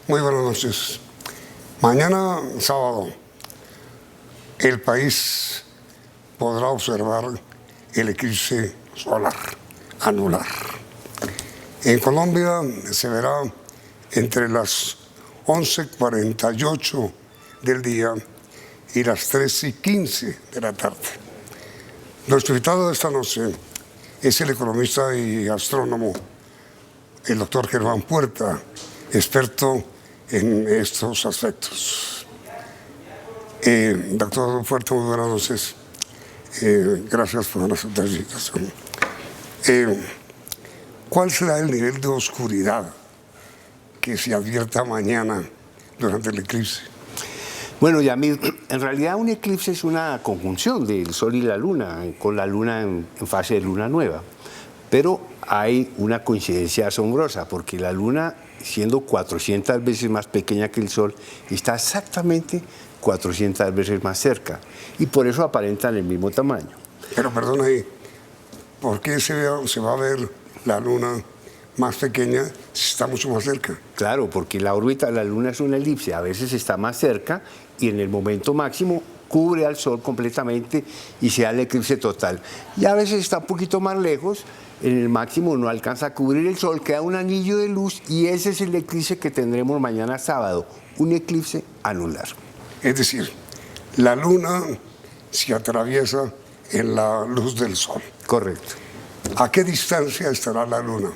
Muy buenas noches. Mañana, sábado, el país podrá observar el eclipse solar anular. En Colombia se verá entre las 11:48 del día y las 13:15 de la tarde. Nuestro invitado de esta noche es el economista y astrónomo, el doctor Germán Puerta, experto en estos aspectos. Doctor Puerta, muy buenas noches. Gracias por aceptar la invitación. ¿Cuál será el nivel de oscuridad que se advierta mañana durante el eclipse? Bueno, Yamil, en realidad un eclipse es una conjunción del Sol y la Luna, con la Luna en fase de luna nueva. Pero hay una coincidencia asombrosa, porque la Luna, siendo 400 veces más pequeña que el Sol, está exactamente 400 veces más cerca. Y por eso aparentan el mismo tamaño. Pero perdona ahí, ¿por qué se va a ver la Luna más pequeña si está mucho más cerca? Claro, porque la órbita de la Luna es una elipse, a veces está más cerca y en el momento máximo cubre al Sol completamente y se da el eclipse total. Y a veces está un poquito más lejos, en el máximo no alcanza a cubrir el Sol, queda un anillo de luz y ese es el eclipse que tendremos mañana sábado, un eclipse anular. Es decir, la Luna se atraviesa en la luz del Sol. Correcto. ¿A qué distancia estará la Luna?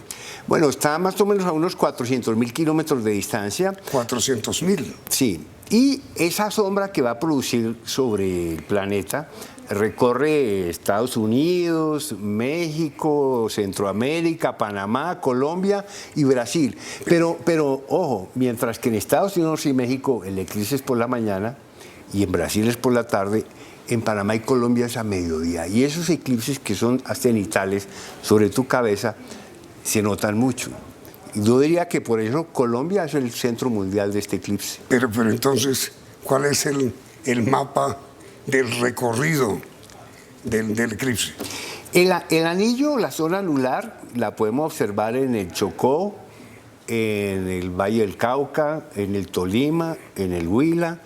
Bueno, está más o menos a unos 400.000 kilómetros de distancia. 400.000. Sí, y esa sombra que va a producir sobre el planeta recorre Estados Unidos, México, Centroamérica, Panamá, Colombia y Brasil. Pero ojo, mientras que en Estados Unidos y México el eclipse es por la mañana y en Brasil es por la tarde, en Panamá y Colombia es a mediodía. Y esos eclipses que son cenitales sobre tu cabeza se notan mucho. Yo diría que por eso Colombia es el centro mundial de este eclipse. Pero entonces, ¿cuál es el mapa del recorrido del eclipse? El anillo, la zona anular, la podemos observar en el Chocó, en el Valle del Cauca, en el Tolima, en el Huila.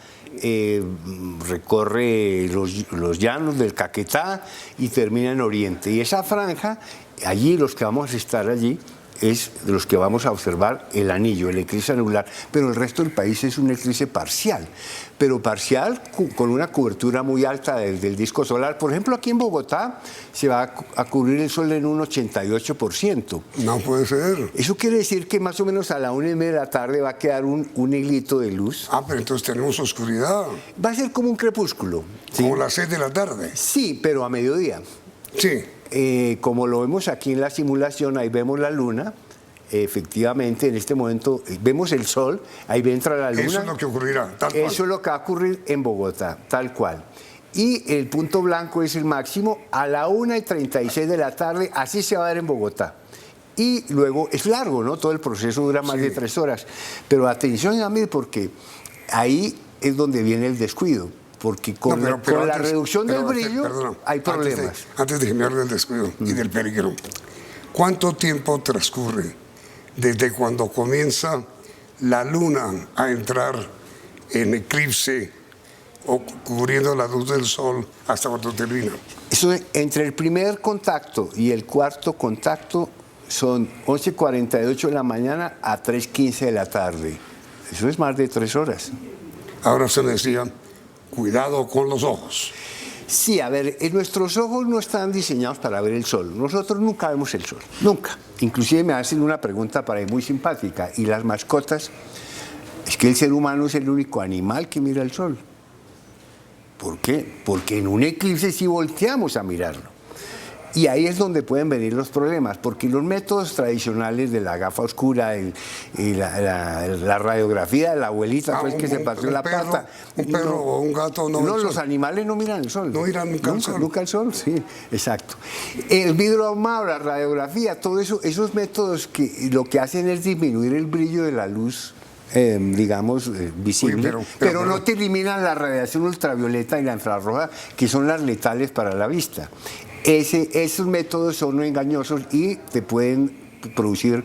Recorre los llanos del Caquetá y termina en Oriente. Y esa franja, allí los que vamos a estar allí, es de los que vamos a observar el anillo, el eclipse anular, pero el resto del país es un eclipse parcial, pero parcial con una cobertura muy alta del disco solar. Por ejemplo, aquí en Bogotá se va a cubrir el sol en un 88%. No puede ser. Eso quiere decir que más o menos a la 1:30 de la tarde va a quedar un hilito de luz. Ah, pero entonces tenemos oscuridad. Va a ser como un crepúsculo. ¿Sí? Como las 6 de la tarde. Sí, pero a mediodía. Sí. Como lo vemos aquí en la simulación, ahí vemos la Luna. Efectivamente, en este momento vemos el Sol, ahí entra la Luna. Eso es lo que ocurrirá, tal cual. Eso es lo que va a ocurrir en Bogotá, tal cual. Y el punto blanco es el máximo a la 1:36 de la tarde, así se va a ver en Bogotá. Y luego es largo, ¿no? Todo el proceso dura más de 3 horas. Pero atención, Amir, porque ahí es donde viene el descuido. Porque con la reducción del brillo hay problemas. Antes de generar del descuido y del peligro, ¿cuánto tiempo transcurre desde cuando comienza la Luna a entrar en eclipse o cubriendo la luz del Sol hasta cuando termina? Eso es, entre el primer contacto y el cuarto contacto son 11:48 de la mañana a 3:15 de la tarde. Eso es más de 3 horas. Ahora se me decía, cuidado con los ojos. Sí, a ver, nuestros ojos no están diseñados para ver el sol. Nosotros nunca vemos el sol, nunca. Inclusive me hacen una pregunta para mí muy simpática. ¿Y las mascotas? Es que el ser humano es el único animal que mira el sol. ¿Por qué? Porque en un eclipse sí volteamos a mirarlo. Y ahí es donde pueden venir los problemas, porque los métodos tradicionales de la gafa oscura y la radiografía de la abuelita, pues que se partió la pata. Un perro o un gato no. No, los animales no miran el sol. No miran nunca el sol. Nunca el sol, sí, exacto. El vidrio ahumado, la radiografía, todo eso, esos métodos que lo que hacen es disminuir el brillo de la luz. Digamos, visible, pero no te eliminan la radiación ultravioleta y la infrarroja, que son las letales para la vista. Esos métodos son engañosos y te pueden producir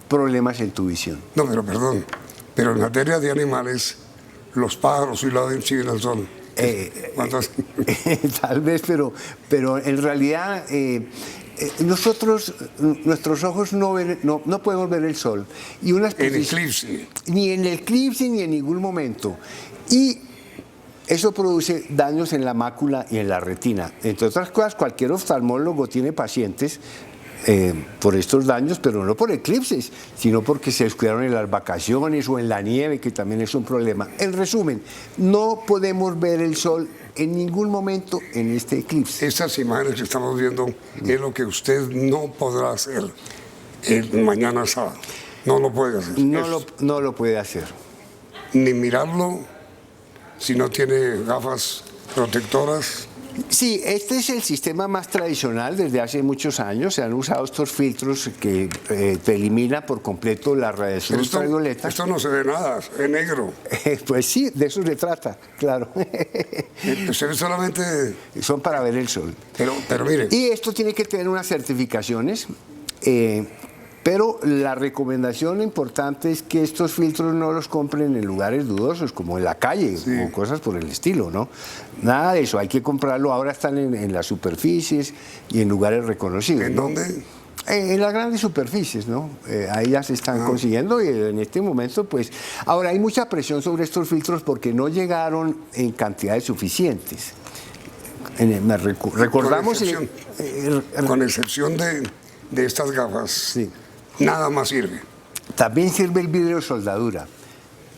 problemas en tu visión. No, pero perdón, Pero en materia de animales, los pájaros sí lo ven siguen al sol. Tal vez, pero en realidad nuestros ojos no podemos ver el sol. Y en eclipse. Ni en el eclipse ni en ningún momento. Y eso produce daños en la mácula y en la retina. Entre otras cosas, cualquier oftalmólogo tiene pacientes por estos daños, pero no por eclipses, sino porque se descuidaron en las vacaciones o en la nieve, que también es un problema. En resumen, no podemos ver el sol en ningún momento en este eclipse. Estas imágenes que estamos viendo es lo que usted no podrá hacer mañana sábado. No lo puede hacer. No lo puede hacer. Ni mirarlo si no tiene gafas protectoras. Sí, este es el sistema más tradicional desde hace muchos años. Se han usado estos filtros que te eliminan por completo la radiación ultravioleta. Esto no se ve nada, es negro. Pues sí, de eso se trata, claro. Se ve solamente... Son para ver el sol. Pero mire... Y esto tiene que tener unas certificaciones, pero la recomendación importante es que estos filtros no los compren en lugares dudosos, como en la calle o cosas por el estilo, ¿no? Nada de eso, hay que comprarlo. Ahora están en las superficies y en lugares reconocidos. ¿En dónde? En las grandes superficies, ¿no? Ahí ya se están consiguiendo y en este momento, pues... Ahora, hay mucha presión sobre estos filtros porque no llegaron en cantidades suficientes. Recordamos... Con excepción de estas gafas, sí. Nada más sirve. También sirve el vidrio de soldadura,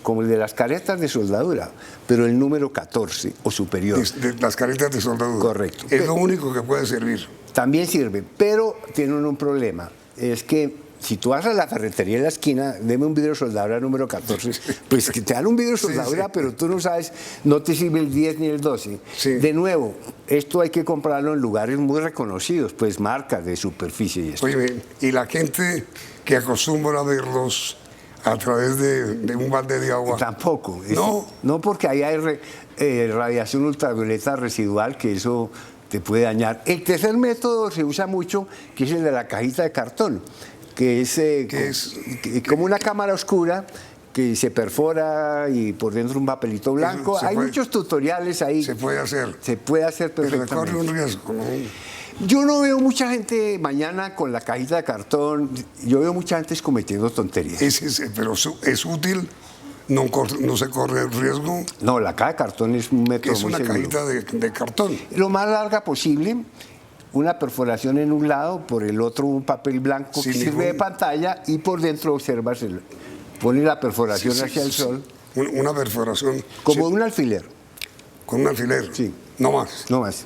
como el de las caretas de soldadura, pero el número 14 o superior. De las caretas de soldadura. Correcto. Es lo único que puede servir. También sirve, pero tienen un problema. Es que si tú vas a la ferretería de la esquina, deme un vidrio de soldadura número 14, pues que te dan un vidrio de soldadura, pero tú no sabes, no te sirve el 10 ni el 12. Sí. De nuevo, esto hay que comprarlo en lugares muy reconocidos, pues marcas de superficie y esto. Oye, y la gente que acostumbra a verlos a través de un balde de agua. Tampoco. No. No, porque ahí hay radiación ultravioleta residual, que eso te puede dañar. El tercer método se usa mucho, que es el de la cajita de cartón, que es como una cámara oscura que se perfora y por dentro un papelito blanco. Hay muchos tutoriales ahí. Se puede hacer. Se puede hacer perfectamente. Pero corre un riesgo, ¿no? Yo no veo mucha gente mañana con la cajita de cartón. Yo veo mucha gente cometiendo tonterías. Pero es útil, no se corre el riesgo. No, la caja de cartón es un método muy seguro. Es una cajita de cartón. Lo más larga posible, una perforación en un lado, por el otro un papel blanco que sirve de pantalla y por dentro observas, pones la perforación hacia el sol. Una perforación. Como un alfiler. Con un alfiler. Sí. No más. No más.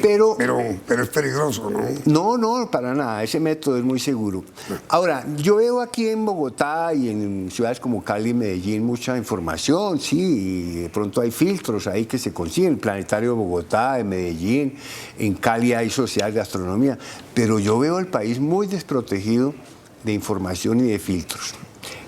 Pero es peligroso, ¿no? No, para nada. Ese método es muy seguro. Ahora, yo veo aquí en Bogotá y en ciudades como Cali y Medellín mucha información, sí, y de pronto hay filtros ahí que se consiguen. El Planetario de Bogotá, en Medellín, en Cali hay Social de Astronomía, pero yo veo el país muy desprotegido de información y de filtros.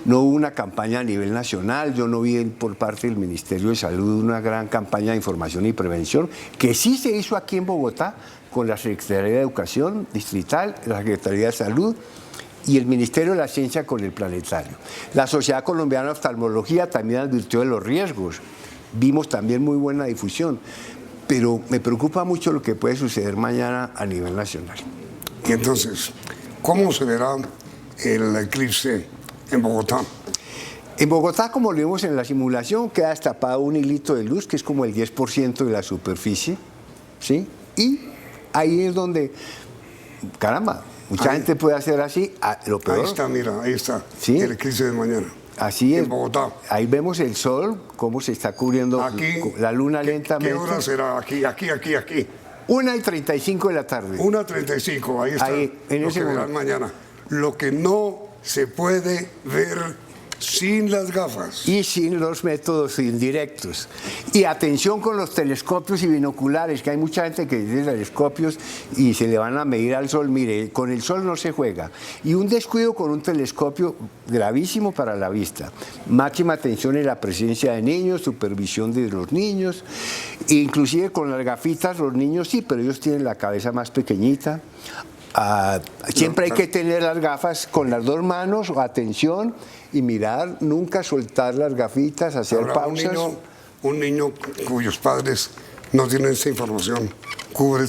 No hubo una campaña a nivel nacional, yo no vi por parte del Ministerio de Salud una gran campaña de información y prevención, que sí se hizo aquí en Bogotá con la Secretaría de Educación Distrital, la Secretaría de Salud y el Ministerio de la Ciencia con el Planetario. La Sociedad Colombiana de Oftalmología también advirtió de los riesgos, vimos también muy buena difusión, pero me preocupa mucho lo que puede suceder mañana a nivel nacional. Y entonces, ¿cómo se verá el eclipse en Bogotá? En Bogotá, como lo vimos en la simulación, queda destapado un hilito de luz, que es como el 10% de la superficie, ¿sí? Y ahí es donde, caramba, mucha gente puede hacer así, lo peor. Ahí está, mira, ahí está, ¿sí? El eclipse de mañana. Así es. En Bogotá. Ahí vemos el sol, cómo se está cubriendo aquí, la luna lentamente. ¿Qué hora será? Aquí. 1:35 de la tarde. 1:35, ahí está. Ahí, en lo ese que verán mañana. Lo que no se puede ver sin las gafas. Y sin los métodos indirectos. Y atención con los telescopios y binoculares, que hay mucha gente que tiene telescopios y se le van a medir al sol. Mire, con el sol no se juega. Y un descuido con un telescopio gravísimo para la vista. Máxima atención en la presencia de niños, supervisión de los niños. Inclusive con las gafitas los niños sí, pero ellos tienen la cabeza más pequeñita. Siempre hay que tener las gafas con las dos manos, atención, y mirar, nunca soltar las gafitas, hacer Ahora, pausas. Un niño cuyos padres no tienen esa información corre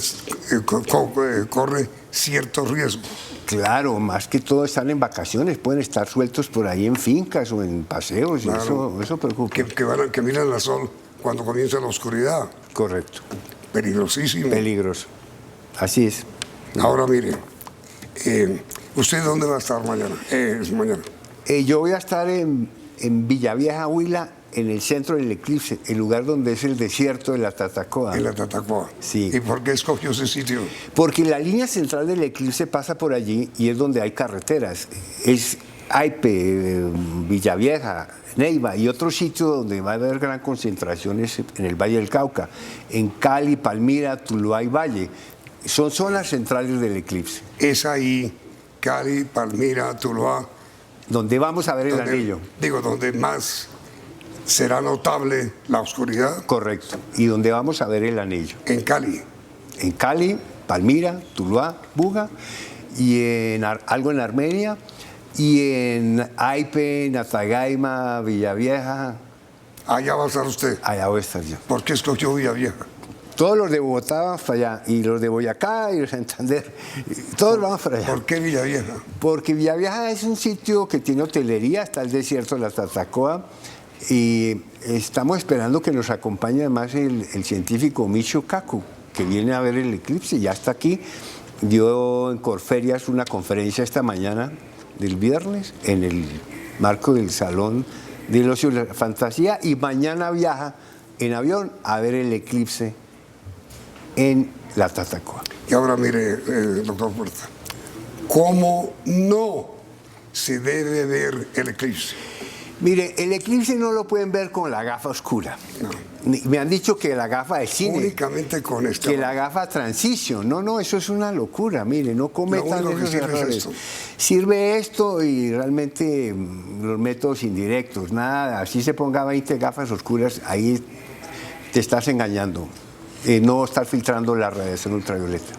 cierto riesgo. Claro, más que todo están en vacaciones, pueden estar sueltos por ahí en fincas o en paseos, Claro. eso preocupa. Que miran al sol cuando comienza la oscuridad. Correcto, Peligrosísimo. peligroso. Así es. Ahora mire, ¿usted dónde va a estar mañana? Mañana. Yo voy a estar en Villavieja, Huila, en el centro del eclipse, el lugar donde es el desierto de la Tatacoa. En la Tatacoa. Sí. ¿Y por qué escogió ese sitio? Porque la línea central del eclipse pasa por allí y es donde hay carreteras. Es Aipe, Villavieja, Neiva y otros sitios donde va a haber gran concentración es en el Valle del Cauca, en Cali, Palmira, Tuluá y Valle. Son zonas centrales del eclipse. Es ahí, Cali, Palmira, Tuluá. Donde vamos a ver el anillo. Digo, donde más será notable la oscuridad. Correcto. Y donde vamos a ver el anillo. En Cali. En Cali, Palmira, Tuluá, Buga, y algo en Armenia, y en Aipe, Natagaima, Villavieja. Allá va a estar usted. Allá voy a estar yo. ¿Por qué escogió Villavieja? Todos los de Bogotá van para allá, y los de Boyacá y los de Santander, todos vamos para allá. ¿Por qué Villavieja? Porque Villavieja es un sitio que tiene hotelería, está el desierto de la Tatacoa, y estamos esperando que nos acompañe además el científico Michio Kaku, que viene a ver el eclipse, ya está aquí. Dio en Corferias una conferencia esta mañana del viernes en el marco del Salón del Ocio y la Fantasía, y mañana viaja en avión a ver el eclipse en la Tatacoa. Y ahora mire, doctor Puerta, ¿cómo no se debe ver el eclipse? Mire, el eclipse no lo pueden ver con la gafa oscura. No. Me han dicho que la gafa de cine, Únicamente con esta. que la gafa transition. No, eso es una locura. Mire, no cometan Lo único que esos sirve es errores. esto. Sirve esto y realmente los métodos indirectos. Nada, así se ponga 20 gafas oscuras, ahí te estás engañando. No estar filtrando la radiación ultravioleta.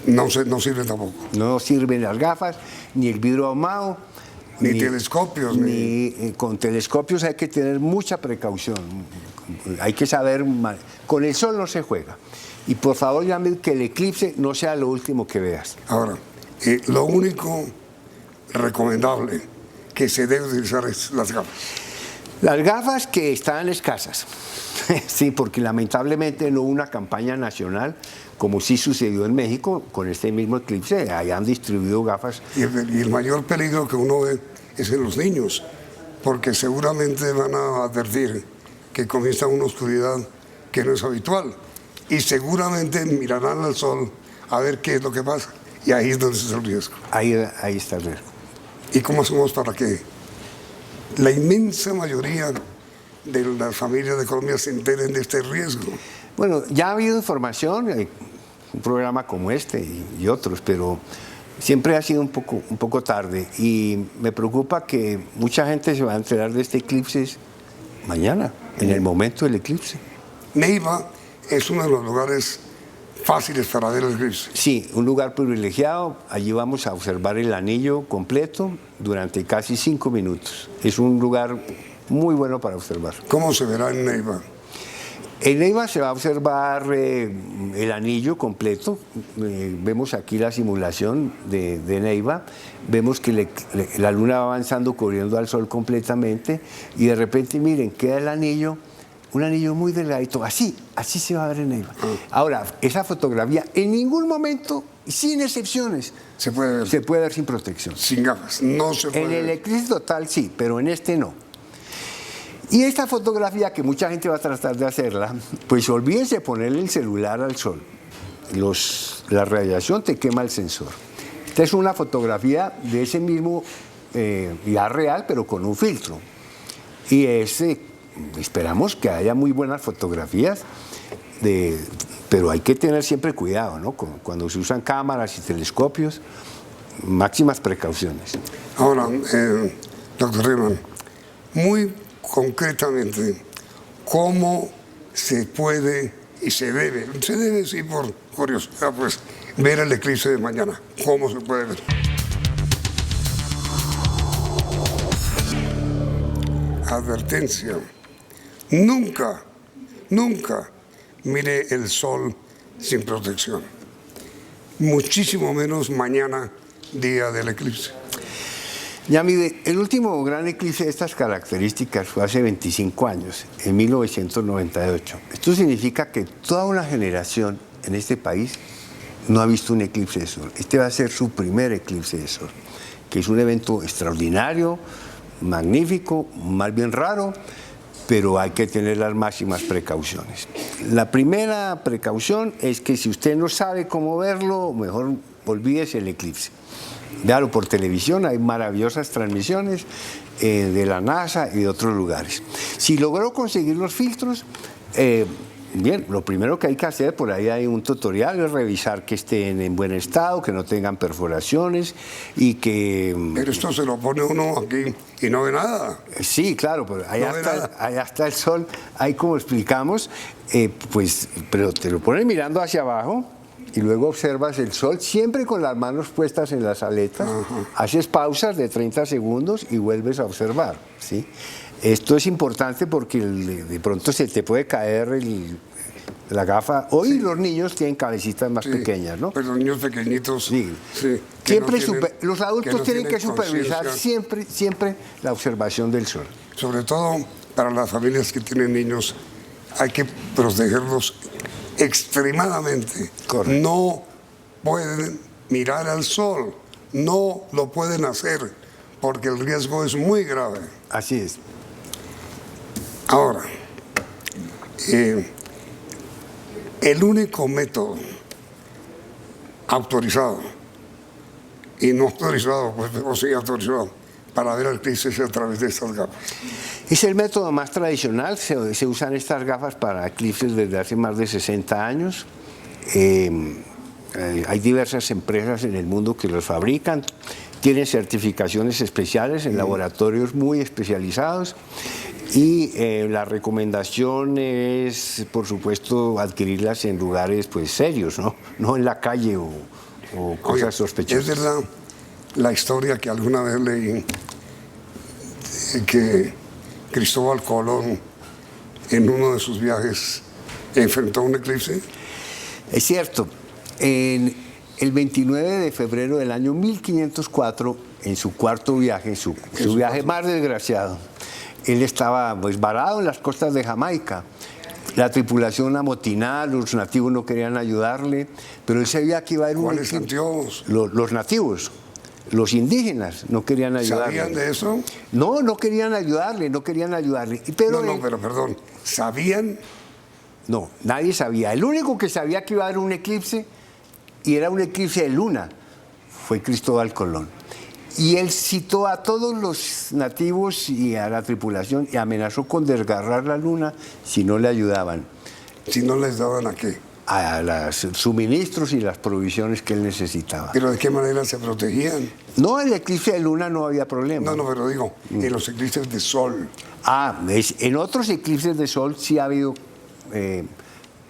No sirve tampoco. No sirven las gafas, ni el vidrio ahumado. Ni telescopios. Con telescopios hay que tener mucha precaución. Hay que saber, con el sol no se juega. Y por favor, llame que el eclipse no sea lo último que veas. Ahora, lo único recomendable que se debe utilizar es las gafas. Las gafas que están escasas. Sí, porque lamentablemente no hubo una campaña nacional, como sí sucedió en México con este mismo eclipse. Allá han distribuido gafas. Y el mayor peligro que uno ve es en los niños, porque seguramente van a advertir que comienza una oscuridad que no es habitual. Y seguramente mirarán al sol a ver qué es lo que pasa. Y ahí es donde está el riesgo. Ahí está el riesgo. ¿Y cómo hacemos para que la inmensa mayoría de las familias de Colombia se enteren de este riesgo? Bueno, ya ha habido información, un programa como este y otros, pero siempre ha sido un poco tarde, y me preocupa que mucha gente se va a enterar de este eclipse mañana, en el momento del eclipse. Neiva es uno de los lugares fáciles para ver el eclipse. Sí, un lugar privilegiado. Allí vamos a observar el anillo completo durante casi 5 minutos. Es un lugar muy bueno para observar. ¿Cómo se verá en Neiva? En Neiva se va a observar el anillo completo. Vemos aquí la simulación de Neiva. Vemos que la luna va avanzando cubriendo al sol completamente, y de repente, miren, queda el anillo, un anillo muy delgadito. Así se va a ver en Neiva. Ahora, esa fotografía en ningún momento, sin excepciones, Se puede ver se puede ver sin protección. sin gafas. No se puede En el ver. eclipse total sí, pero en este no. Y esta fotografía, que mucha gente va a tratar de hacerla, pues olvídense ponerle el celular al sol. La radiación te quema el sensor. Esta es una fotografía de ese mismo, ya real, pero con un filtro. Y esperamos que haya muy buenas fotografías, pero hay que tener siempre cuidado, ¿no? Cuando se usan cámaras y telescopios, máximas precauciones. Ahora, doctor Riemann, muy concretamente, ¿cómo se puede y se debe sí por curiosidad, pues, ver el eclipse de mañana. ¿Cómo se puede ver? Advertencia. Nunca, nunca mire el sol sin protección. Muchísimo menos mañana, día del eclipse. Ya mire, el último gran eclipse de estas características fue hace 25 años, en 1998. Esto significa que toda una generación en este país no ha visto un eclipse de sol. Este va a ser su primer eclipse de sol, que es un evento extraordinario, magnífico, más bien raro, pero hay que tener las máximas precauciones. La primera precaución es que si usted no sabe cómo verlo, mejor olvídese el eclipse. Véalo por televisión, hay maravillosas transmisiones de la NASA y de otros lugares. Si logró conseguir los filtros, bien, lo primero que hay que hacer, por ahí hay un tutorial, es revisar que estén en buen estado, que no tengan perforaciones y que... Pero esto se lo pone uno aquí y no ve nada. Sí, claro, pero No ve nada. allá está el sol, ahí como explicamos, pues, pero te lo pones mirando hacia abajo y luego observas el sol siempre con las manos puestas en las aletas, haces pausas de 30 segundos y vuelves a observar, ¿sí? Esto es importante porque de pronto se te puede caer la gafa. Hoy los niños tienen cabecitas más pequeñas, ¿no? Pero los niños pequeñitos, sí. que Siempre no tienen, los adultos no tienen que supervisar conciencia. siempre la observación del sol. Sobre todo para las familias que tienen niños, hay que protegerlos extremadamente. Correcto. No pueden mirar al sol, no lo pueden hacer, porque el riesgo es muy grave. Así es. Ahora, el único método autorizado y no autorizado, pues, o sí autorizado, para ver el eclipse es a través de estas gafas. Es el método más tradicional, se usan estas gafas para eclipses desde hace más de 60 años. Hay diversas empresas en el mundo que los fabrican, tienen certificaciones especiales en laboratorios muy especializados y la recomendación es, por supuesto, adquirirlas en lugares pues serios, no en la calle o cosas sospechosas. Es verdad la historia que alguna vez leí, que Cristóbal Colón en uno de sus viajes enfrentó un eclipse. Es cierto. El 29 de febrero del año 1504, en su cuarto viaje, su viaje más desgraciado, él estaba pues varado en las costas de Jamaica. La tripulación amotinada, los nativos no querían ayudarle, pero él sabía que iba a haber un... ¿Cuáles nativos? Los nativos, los indígenas no querían ayudarle. ¿Sabían de eso? No querían ayudarle, no querían ayudarle. Pero pero perdón, ¿sabían? No, nadie sabía. El único que sabía que iba a haber un eclipse, y era un eclipse de luna, fue Cristóbal Colón. Y él citó a todos los nativos y a la tripulación y amenazó con desgarrar la luna si no le ayudaban. ¿Si no les daban a qué? A los suministros y las provisiones que él necesitaba. ¿Pero de qué manera se protegían? No, el eclipse de luna no había problema. No, pero digo, en los eclipses de sol. En otros eclipses de sol sí ha habido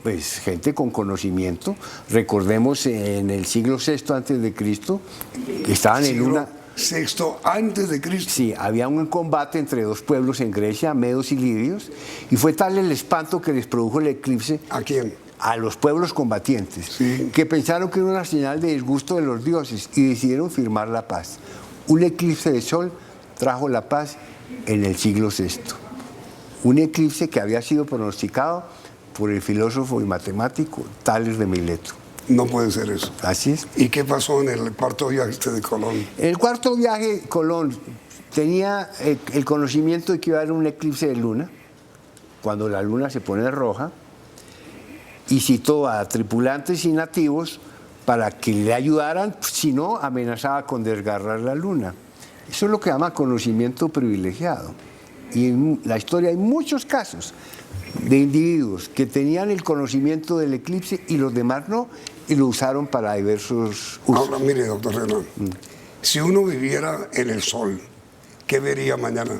pues gente con conocimiento. Recordemos en el siglo VI antes de Cristo, que estaban en una... Sexto antes de Cristo. Sí, había un combate entre dos pueblos en Grecia, medos y lidios, y fue tal el espanto que les produjo el eclipse. ¿A quién? A los pueblos combatientes, sí, que pensaron que era una señal de disgusto de los dioses y decidieron firmar la paz. Un eclipse de sol trajo la paz en el siglo VI. Un eclipse que había sido pronosticado por el filósofo y matemático Tales de Mileto. No puede ser eso. Así es. ¿Y qué pasó en el cuarto viaje de Colón? En el cuarto viaje, Colón tenía el conocimiento de que iba a haber un eclipse de luna, cuando la luna se pone roja, y citó a tripulantes y nativos para que le ayudaran, si no, amenazaba con desgarrar la luna. Eso es lo que llama conocimiento privilegiado. Y en la historia hay muchos casos de individuos que tenían el conocimiento del eclipse y los demás no, y lo usaron para diversos usos. Ahora, mire, doctor Renan, si uno viviera en el sol, ¿qué vería mañana?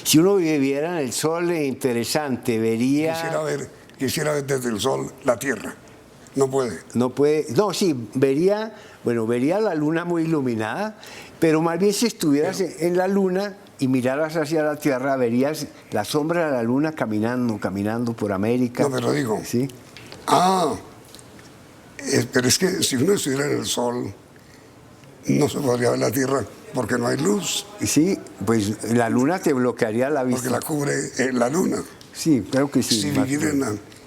Si uno viviera en el sol, interesante, vería... Quisiera ver desde el sol la Tierra. No puede. No puede, no, sí, vería la luna muy iluminada, pero más bien si estuvieras en la luna y miraras hacia la Tierra, verías la sombra de la luna caminando por América. No, pero digo. Sí. Pero es que si uno estuviera en el sol, no se podría ver la Tierra porque no hay luz, Sí, pues la luna te bloquearía la porque vista. la cubre la luna. Sí, creo que sí.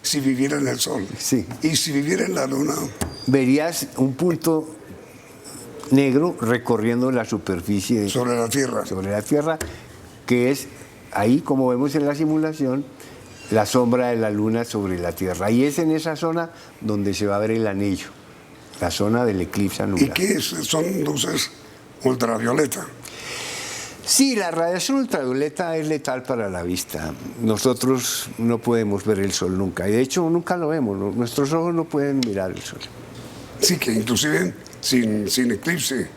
Si viviera en el sol. Sí. Y si viviera en la luna, Verías un punto negro recorriendo la superficie sobre la Tierra. sobre la Tierra, que es ahí, como vemos en la simulación, la sombra de la luna sobre la Tierra. Y es en esa zona donde se va a ver el anillo, la zona del eclipse ¿Y anular. qué es? Son luces ultravioleta. Sí, la radiación ultravioleta es letal para la vista. Nosotros no podemos ver el sol nunca. Y de hecho, nunca lo vemos. Nuestros ojos no pueden mirar el sol. Sí, que inclusive sin eclipse,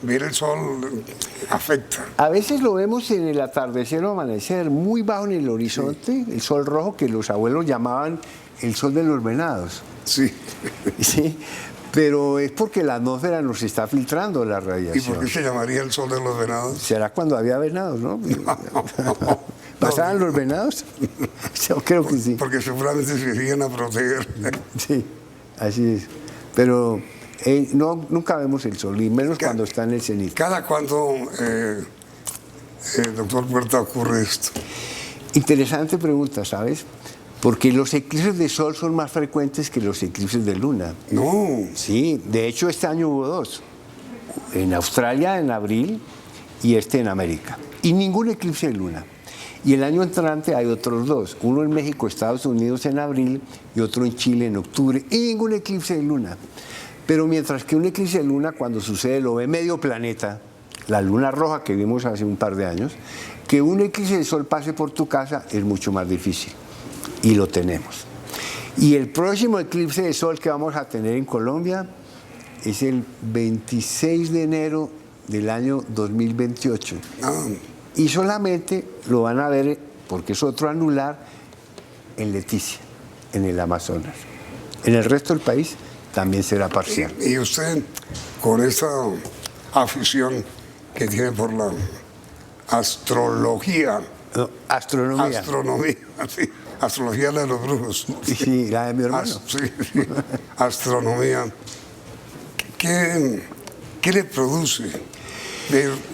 ver el sol afecta. A veces lo vemos en el atardecer o amanecer, muy bajo en el horizonte, el sol rojo que los abuelos llamaban el sol de los venados. Sí. Sí, pero es porque la atmósfera nos está filtrando la ¿Y radiación. por qué se llamaría el sol de los venados? ¿Será cuando había venados, no? ¿Pasaban los venados? Yo creo que sí. Porque seguramente se irían a proteger. Sí, así es. Pero nunca vemos el sol, y menos cuando está en el cenit. ¿Cada cuánto, doctor Puerta, ocurre esto? Interesante pregunta, ¿sabes? Porque los eclipses de sol son más frecuentes que los eclipses de luna. No. Sí, de hecho este año hubo dos. En Australia en abril y este en América. Y ningún eclipse de luna. Y el año entrante hay otros dos. Uno en México, Estados Unidos en abril y otro en Chile en octubre. Y ningún eclipse de luna. Pero mientras que un eclipse de luna cuando sucede lo ve medio planeta, la luna roja que vimos hace un par de años, que un eclipse de sol pase por tu casa es mucho más difícil. Y lo tenemos. Y el próximo eclipse de sol que vamos a tener en Colombia es el 26 de enero del año 2028. Y solamente lo van a ver, porque es otro anular, en Leticia, en el Amazonas. En el resto del país también será parcial. Y usted, con esa afición que tiene por la astrología. No, astronomía. Astronomía, sí. Astrología la de los brujos. Sí, la de mi hermano. Sí. Astronomía. ¿Qué le produce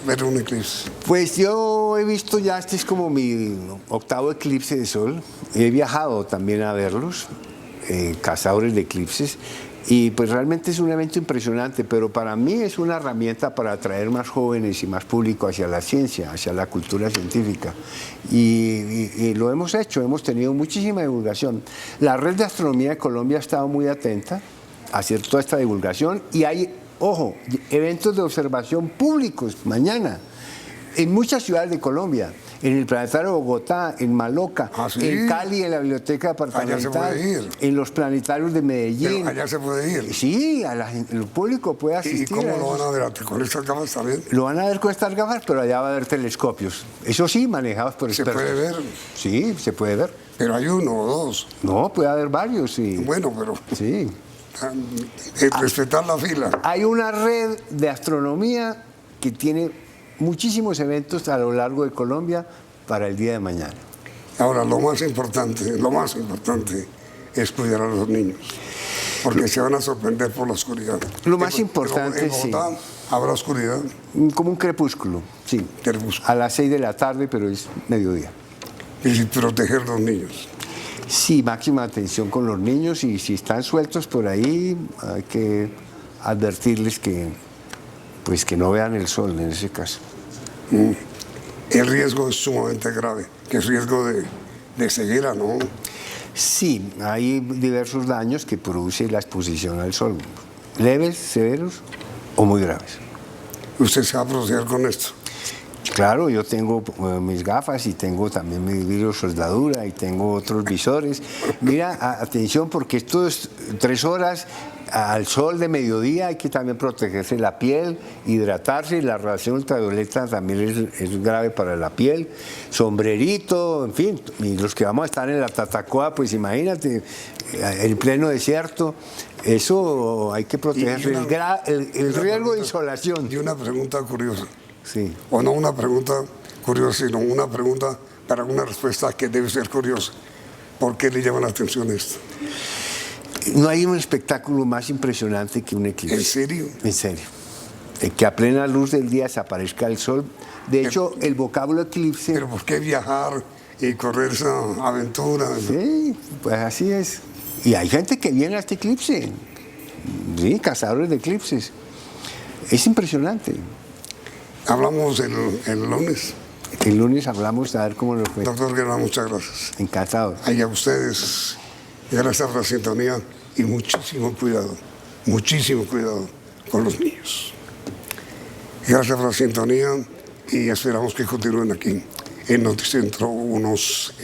ver un eclipse? Pues yo he visto ya, este es como mi octavo eclipse de sol. He viajado también a verlos, cazadores de eclipses. Y pues realmente es un evento impresionante, pero para mí es una herramienta para atraer más jóvenes y más público hacia la ciencia, hacia la cultura científica. Y lo hemos hecho, hemos tenido muchísima divulgación. La Red de Astronomía de Colombia ha estado muy atenta a hacer toda esta divulgación y hay, ojo, eventos de observación públicos mañana en muchas ciudades de Colombia. En el Planetario de Bogotá, en Maloca, ¿Sí? en Cali, en la Biblioteca Departamental, Allá se puede ir. en los planetarios de Medellín. Pero allá se puede ir. Sí, el público puede ¿Y asistir. cómo lo van a ver? ¿Con estas gafas también? Lo van a ver con estas gafas, pero allá va a haber telescopios. Eso sí, manejados por ¿Se expertos. puede ver? Sí, se puede ver. Pero hay uno o dos. No, puede haber varios, sí. Bueno, pero Sí. respetar la fila. Hay una red de astronomía que tiene muchísimos eventos a lo largo de Colombia para el día de mañana. Ahora, lo más importante es cuidar a los niños, porque se van a sorprender por la oscuridad. Lo más importante, en Bogotá, sí. ¿habrá oscuridad? Como un crepúsculo, sí. Crepúsculo. A las 6 de la tarde, pero es mediodía. Y proteger a los niños. Sí, máxima atención con los niños y si están sueltos por ahí hay que advertirles que no vean el sol en ese caso. El riesgo es sumamente grave, que es riesgo de ceguera, ¿no? Sí, hay diversos daños que produce la exposición al sol, leves, severos o muy graves. ¿Usted se va a proteger con esto? Claro, yo tengo mis gafas y tengo también mi vidrio soldadura y tengo otros visores. Mira, atención, porque esto es 3 horas, al sol de mediodía hay que también protegerse la piel, hidratarse, y la radiación ultravioleta también es grave para la piel, sombrerito, en fin, y los que vamos a estar en la Tatacoa, pues imagínate, en pleno desierto, eso hay que protegerse, el riesgo de insolación. Y una pregunta curiosa, Sí. o no una pregunta curiosa, sino una pregunta para una respuesta que debe ser curiosa. ¿Por qué le llama la atención esto? No hay un espectáculo más impresionante que un eclipse. ¿En serio? En serio. Que a plena luz del día desaparezca el sol. De hecho, el vocablo eclipse... ¿Pero por qué viajar y correr esa aventura? Sí, pues así es. Y hay gente que viene a este eclipse. Sí, cazadores de eclipses. Es impresionante. Hablamos el lunes. El lunes hablamos a ver cómo nos fue. Doctor Germán, muchas gracias. Encantado. Y a ustedes, gracias por la sintonía y muchísimo cuidado con los niños. Gracias por la sintonía y esperamos que continúen aquí en Noticentro unos